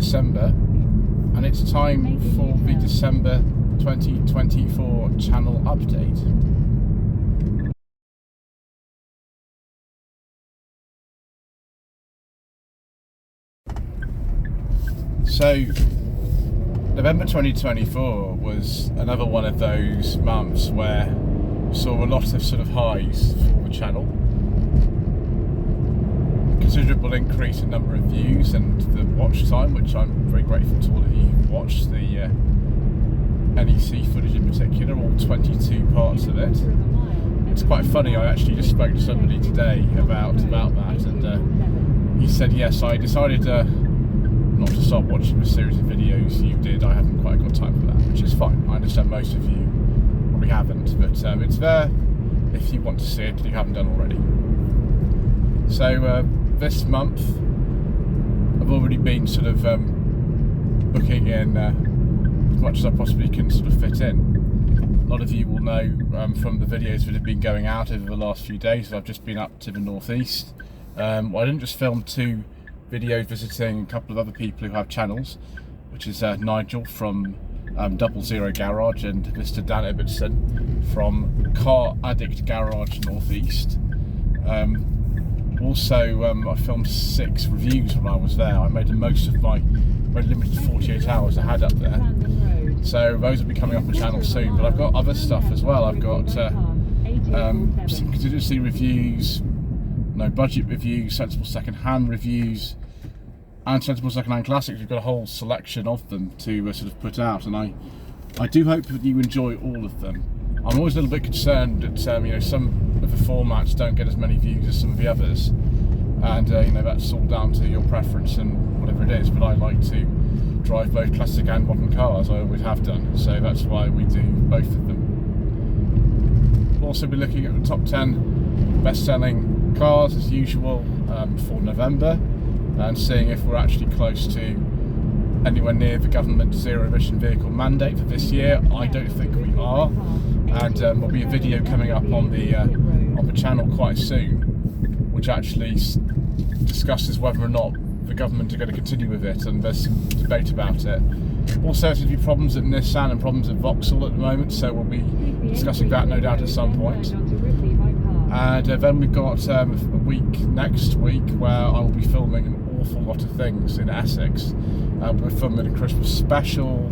December, and it's time for the December 2024 channel update. So, November 2024 was another one of those months where we saw a lot of sort of highs for the channel. Considerable increase in number of views and the watch time, which I'm very grateful to all of you who watched the NEC footage in particular, all 22 parts of it. It's quite funny, I actually just spoke to somebody today about that, and he said, yes, I decided not to start watching the series of videos you did. I haven't quite got time for that, which is fine. I understand most of you probably haven't, but it's there if you want to see it if you haven't done already. So this month I've already been sort of booking in as much as I possibly can sort of fit in. A lot of you will know from the videos that have been going out over the last few days that I've just been up to the northeast. Well, I didn't just film 2 videos visiting a couple of other people who have channels, which is Nigel from 00 Garage and Mr. Dan Ibbotson from Car Addict Garage Northeast. Also, I filmed 6 reviews when I was there. I made the most of my very limited 48 hours I had up there. So those will be coming up on the channel soon, but I've got other stuff as well. I've got some contingency reviews, no budget reviews, sensible second-hand reviews, and sensible second-hand classics. We've got a whole selection of them to sort of put out, and I do hope that you enjoy all of them. I'm always a little bit concerned that some of the formats don't get as many views as some of the others, and that's all down to your preference and whatever it is. But I like to drive both classic and modern cars. I always have done, so that's why we do both of them. We'll also be looking at the top 10 best-selling cars as usual for November, and seeing if we're actually close to anywhere near the government zero-emission vehicle mandate for this year. I don't think we are, and there'll be a video coming up on the channel quite soon, which actually discusses whether or not the government are going to continue with it, and there's some debate about it. Also, there's going to be problems at Nissan and problems at Vauxhall at the moment, so we'll be discussing that no doubt at some point. And then we've got a week next week where I will be filming an awful lot of things in Essex. We're filming a Christmas special.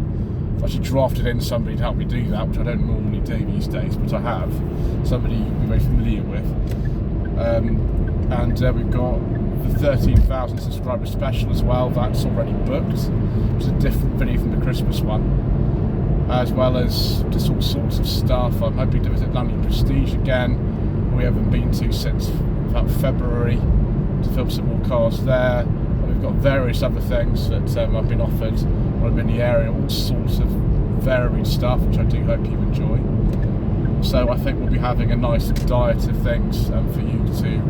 I've actually drafted in somebody to help me do that, which I don't normally do these days, but I have. Somebody you'll be very familiar with. And we've got the 13,000 subscriber special as well. That's already booked. It's a different video from the Christmas one. As well as just all sorts of stuff. I'm hoping to visit London Prestige again. We haven't been to since about February, to film some more cars there. And we've got various other things that I've been offered when I'm in the area, all sorts of varied stuff, which I do hope you enjoy. So I think we'll be having a nice diet of things for you to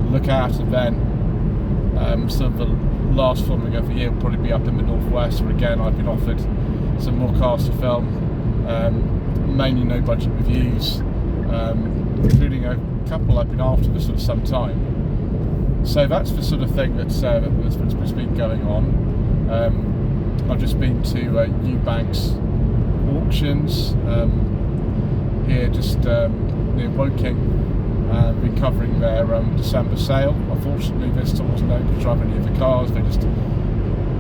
look at, and then some of the last filming of the year will probably be up in the northwest, where again I've been offered some more cars to film, mainly no budget reviews, including a couple I've been after for sort of some time. So that's the sort of thing that's been going on. I've just been to Eubanks auctions here just near Woking. Been covering their December sale. Unfortunately, this store wasn't able to drive any of the cars. They just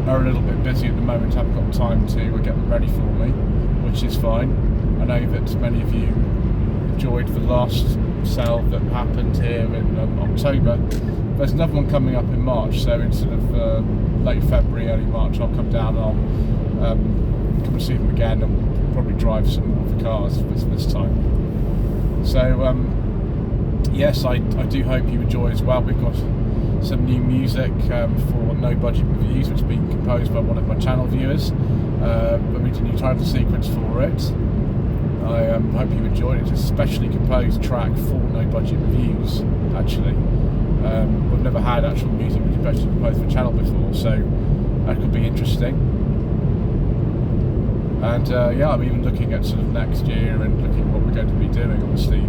are a little bit busy at the moment, haven't got time to get them ready for me, which is fine. I know that many of you enjoyed the last sale that happened here in October. There's another one coming up in March, so in sort of late February, early March, I'll come down and I'll come and see them again, and probably drive some more of the cars this time. So yes, I do hope you enjoy as well. We've got some new music for No Budget Reviews, which has been composed by one of my channel viewers. We did a new title sequence for it. I hope you enjoyed it. It's a specially composed track for No Budget Reviews, actually. We've never had actual music which is specially composed for a channel before, so that could be interesting. And yeah, I'm even looking at sort of next year and looking at what we're going to be doing. Obviously,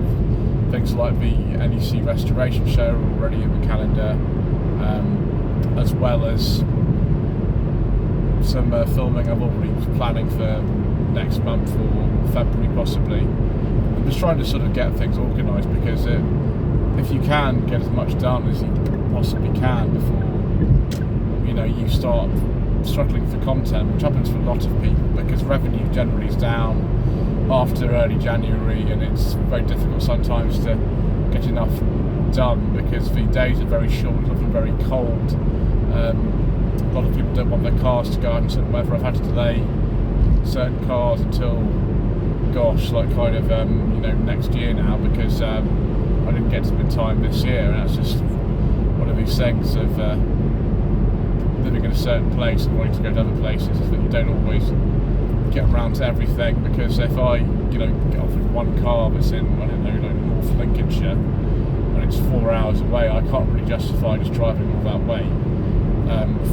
things like the NEC restoration show are already in the calendar, as well as some filming I'm already planning for next month or February possibly. I'm just trying to sort of get things organised, because if you can get as much done as you possibly can before, you know, you start struggling for content, which happens for a lot of people, because revenue generally is down after early January, and it's very difficult sometimes to get enough done because the days are very short, it's often very cold. A lot of people don't want their cars to go out in certain weather. I've had to delay certain cars until, gosh, like kind of you know, next year now, because I didn't get to them in time this year, and that's just one of these things of living in a certain place and wanting to go to other places, is that you don't always get around to everything. Because if I, you know, get offered one car that's in, I don't know, like North Lincolnshire, and it's 4 hours away, I can't really justify just driving all that way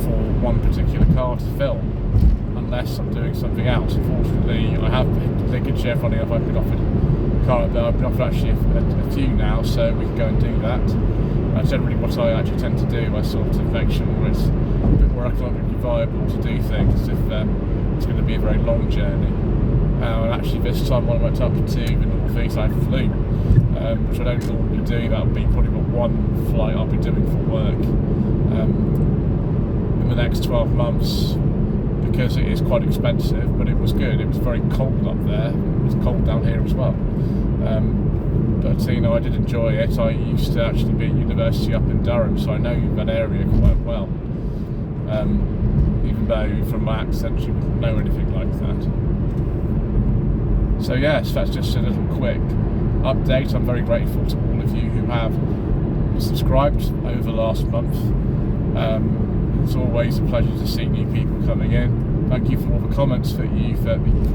for one particular car to film, unless I'm doing something else. Unfortunately, I have Lincolnshire, funny enough, I've been offered a car up there. I've been offered actually a few now, so we can go and do that. That's generally what I actually tend to do. I sort of make sure it's a bit more economically viable to do things if it's going to be a very long journey. And actually this time when I went up to the North East, I flew, which I don't normally do. That would be probably about one flight I'll be doing for work in the next 12 months, because it is quite expensive, but it was good. It was very cold up there. It was cold down here as well. But you know, I did enjoy it. I used to actually be at university up in Durham, so I know that area quite well. Even though from my accent you wouldn't know anything like that. So yes, that's just a little quick update. I'm very grateful to all of you who have subscribed over the last month. It's always a pleasure to see new people coming in. Thank you for all the comments that you've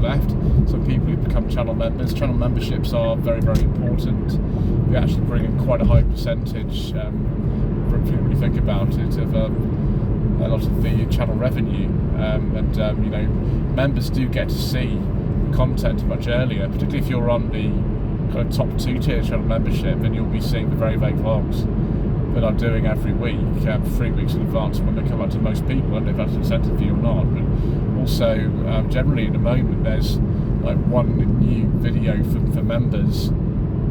left. Some people who've become channel members. Channel memberships are very, very important. We actually bring in quite a high percentage, when you think about it, of a lot of the channel revenue. You know, members do get to see content much earlier, particularly if you're on the kind of top 2 tier channel membership, then you'll be seeing the very vague vlogs that I'm doing every week, 3 weeks in advance when they come out to most people. I don't know if that's an incentive for you or not, but also generally in the moment there's like one new video for members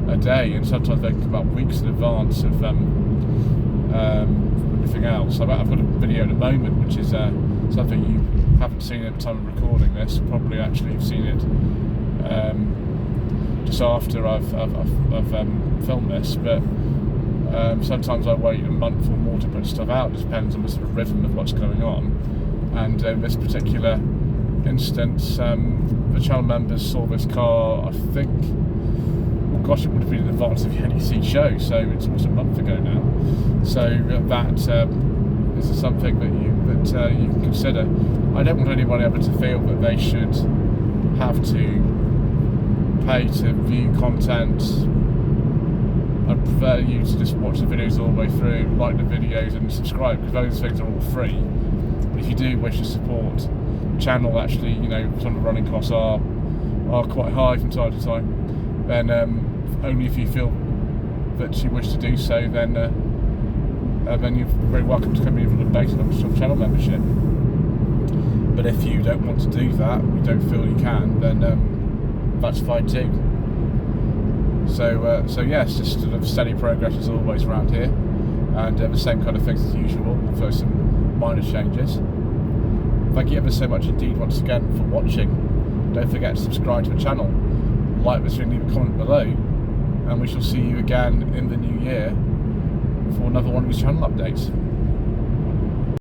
a day, and sometimes they can come out weeks in advance of everything else. I've got a video at the moment which is something you haven't seen at the time of recording this. Probably actually you've seen it just after I've filmed this, but sometimes I wait a month or more to put stuff out. It depends on the sort of rhythm of what's going on. And in this particular instance, the channel members saw this car, I think, well gosh, it would have been in advance of the NEC show, so it's almost a month ago now. So that is something that you can consider. I don't want anybody ever to feel that they should have to pay to view content. I prefer you to just watch the videos all the way through, like the videos and subscribe, because those things are all free. But if you do wish to support the channel, actually, you know, some of the running costs are quite high from time to time, then only if you feel that you wish to do so, then you're very welcome to come in with a basic channel membership. But if you don't want to do that, you don't feel you can, then that's fine too. So yes, just sort of steady progress as always around here, and the same kind of things as usual, for some minor changes. Thank you ever so much indeed once again for watching. Don't forget to subscribe to the channel, like this video, leave a comment below, and we shall see you again in the new year for another one of these channel updates.